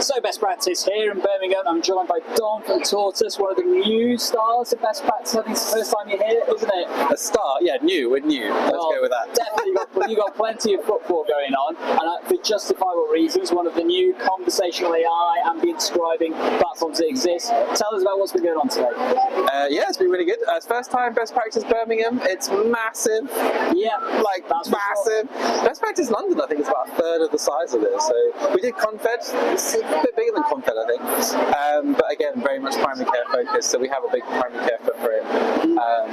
So Best Practice here in Birmingham. I'm joined by Don from Tortus, one of the new stars of Best Practice. I think it's the first time you're here, isn't it? A star? Yeah, new. We're new. Let's go with that. Definitely, you've got plenty of football going on, and for justifiable reasons, one of the new conversational AI ambient scribing platforms that exist. Tell us about what's been going on today. Yeah, it's been really good. It's first time Best Practice Birmingham. It's massive. Yeah, like that's massive. Best Practice London, I think, is about a third of the size of this. So we did Confed. It's a bit bigger than Confed, I think. But again, very much primary care focused. So we have a big primary care footprint.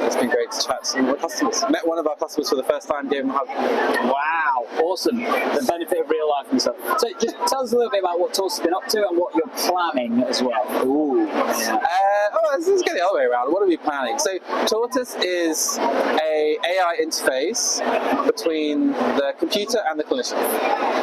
It's been great to chat to some of our customers. Met one of our customers for the first time, gave them a hug. Wow, awesome. The benefit of real life and stuff. So just tell us a little bit about what Tortus has been up to and what you're planning as well. Ooh. This is getting the other way around. What are we planning? So Tortus is a AI interface between the computer and the clinician.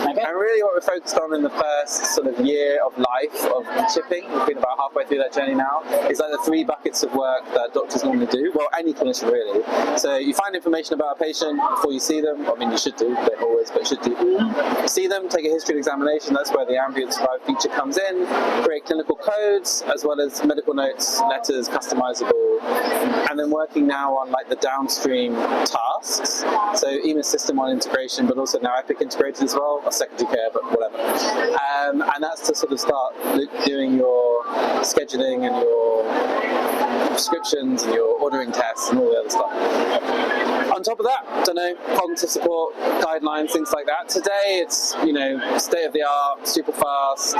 Okay. And really what we're focused on in the first sort of year of life of chipping, we've been about halfway through that journey now, is like the 3 buckets of work that doctors normally do. Well, any clinician really. So you find information about a patient before you see them. I mean, you should do, don't always, but you should do. See them, take a history examination, that's where the ambient scribe feature comes in, create clinical codes, as well as medical notes, letters, customizable, and then working now on like the downstream tasks. So EMIS system on integration, but also now Epic integrated as well, or secondary care, but whatever. And that's to sort of start doing your scheduling and your prescriptions and your ordering tests and all the other stuff. On top of that, cognitive support, guidelines, things like that. Today it's, state of the art, super fast,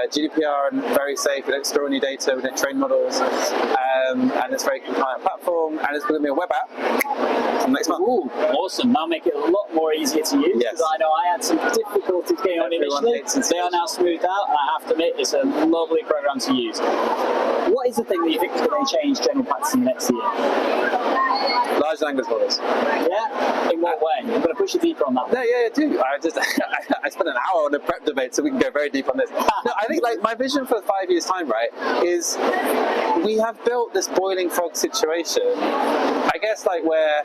GDPR and very safe. We don't store any data, we don't train models, and it's a very compliant platform, and it's going to be a web app from next month. Ooh, awesome. That'll make it a lot more easier to use, because I know I had some difficulties getting on initially. They are now smoothed out, and I have to admit, it's a lovely program to use. What is the thing that you think is going to change general practice in the next year? Large language models. Yeah? In what way? I'm going to push you deeper on that. No, yeah, I do. I spent an hour on a prep debate, so we can go very deep on this. No, I think like my vision for 5 years' time, right, is we have built this boiling frog situation. I guess like where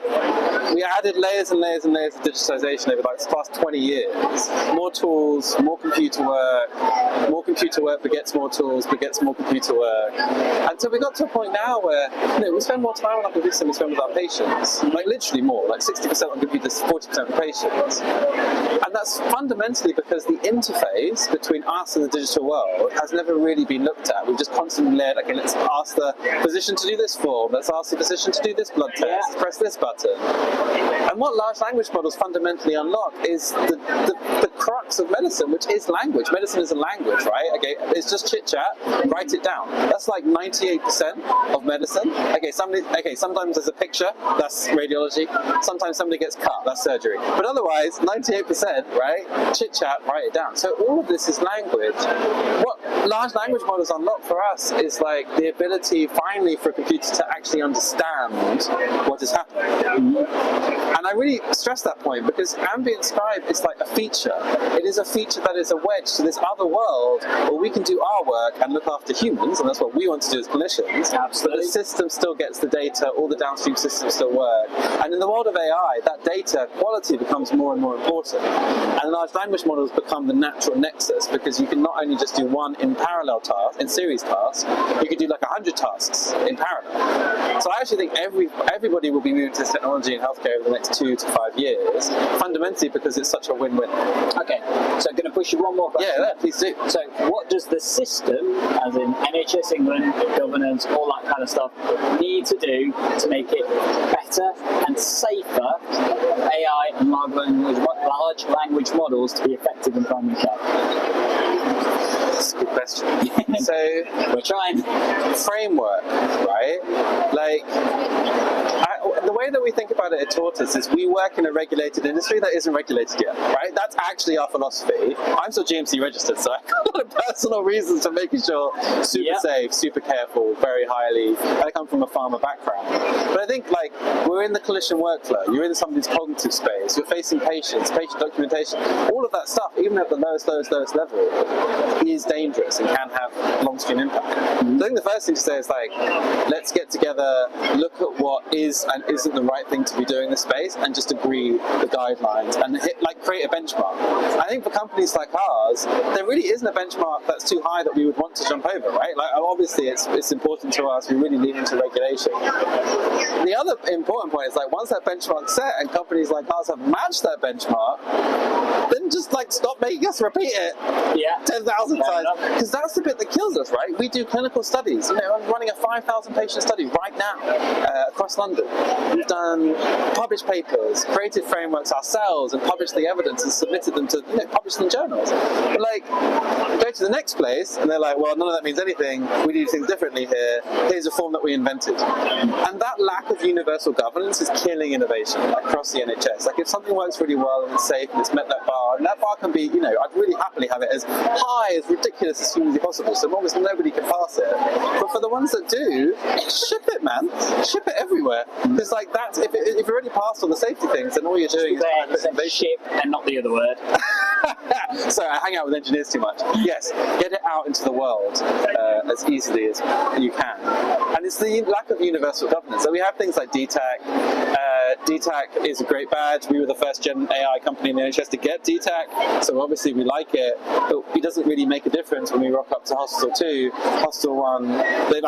we added layers and layers and layers of digitization over like the past 20 years. More tools, more computer work begets more tools, begets more computer work. And so we got to a point now where we spend more time on our computer than we spend with our patients. Like literally more, like 60% on computers, 40% with patients. And that's fundamentally because the interface between us and the digital world has never really been looked at. We've just constantly laid, okay, let's ask the physician to do this form, let's ask the physician to do this blood test, press this button. And what large language models fundamentally unlock is the crux of medicine, which is language. Medicine is a language, right? Okay, it's just chit-chat, write it down. That's like 98% of medicine. Okay, sometimes there's a picture, that's radiology. Sometimes somebody gets cut, that's surgery. But otherwise, 98%, right? Chit-chat, write it down. So all of this is language. What large language models unlock for us is like the ability finally for a computer to actually understand what is happening. And I really stress that point because ambient scribe is like a feature. It is a feature that is a wedge to this other world where we can do our work and look after humans, and that's what we want to do as clinicians. Absolutely. But the system still gets the data, all the downstream systems still work. And in the world of AI, that data quality becomes more and more important. And large language models become the natural nexus because you can not only just do one in parallel task, in series tasks, you can do like 100 tasks in parallel. So I actually think everybody will be moving to this technology in healthcare over the next 2 to 5 years, fundamentally because it's such a win-win. Okay, so I'm going to push you one more question. Yeah, please do. So what does the system, as in NHS England, governance, all that kind of stuff, need to do to make it better and safer AI and large language models to be effective in primary care? That's a good question. So we're trying. Framework, right? Like the way that we think about it at Tortus is we work in a regulated industry that isn't regulated yet, right? That's actually our philosophy. I'm still GMC registered, so I've got a lot of personal reasons for making sure super safe, super careful, very highly. I come from a pharma background. But I think like we're in the clinician workflow, you're in somebody's cognitive space, you're facing patients, patient documentation, all of that stuff, even at the lowest level, is dangerous and can have long-stream impact. I think the first thing to say is like, let's get together, look at what is and and isn't the right thing to be doing in this space, and just agree the guidelines and create a benchmark. I think for companies like ours, there really isn't a benchmark that's too high that we would want to jump over, right? Like, obviously it's important to us, we really lean into regulation. The other important point is, like, once that benchmark's set and companies like ours have matched that benchmark, then just like stop making us repeat it 10,000 times, because that's the bit that kills us, right? We do clinical studies. You know, I'm running a 5,000 patient study right now across London. We've done published papers, created frameworks ourselves, and published the evidence and submitted them to, publish in journals. But like, go to the next place and they're like, well, none of that means anything. We do things differently here. Here's a form that we invented. And that lack of universal governance is killing innovation across the NHS. Like, if something works really well and it's safe and it's met that bar, and that bar can be, I'd really happily have it as high, as ridiculous as humanly possible, so long as nobody can pass it. But for the ones that do, ship it, man. Ship it everywhere. Because like, that's, if you've already passed all the safety things, then all you're doing is ship and not the other word. Sorry, I hang out with engineers too much. Yes, get it out into the world as easily as you can. And it's the lack of universal governance. So we have things like DTAC. DTAC is a great badge. We were the first gen AI company in the NHS to get DTAC, so obviously we like it, but it doesn't really make a difference when we rock up to Hospital 2, Hospital 1.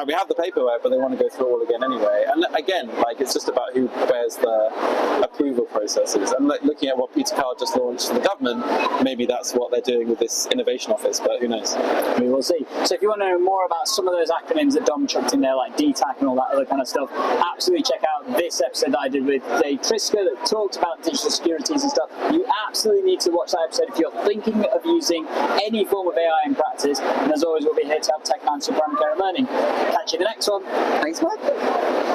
We have the paperwork, but they want to go through it all again anyway. And again, like, it's just about who bears the approval processes. And like, looking at what Peter Carr just launched for the government, maybe that's what they're doing with this innovation office, but who knows? We will see. So if you want to know more about some of those acronyms that Dom chucked in there, like DTAC and all that other kind of stuff, absolutely check out this episode that I did with Dave Trisker that talked about digital securities and stuff. You absolutely need to watch that episode if you're thinking of using any form of AI in practice. And as always, we'll be here to help tech answer primary care and learning. Catch you in the next one. Thanks, Mike.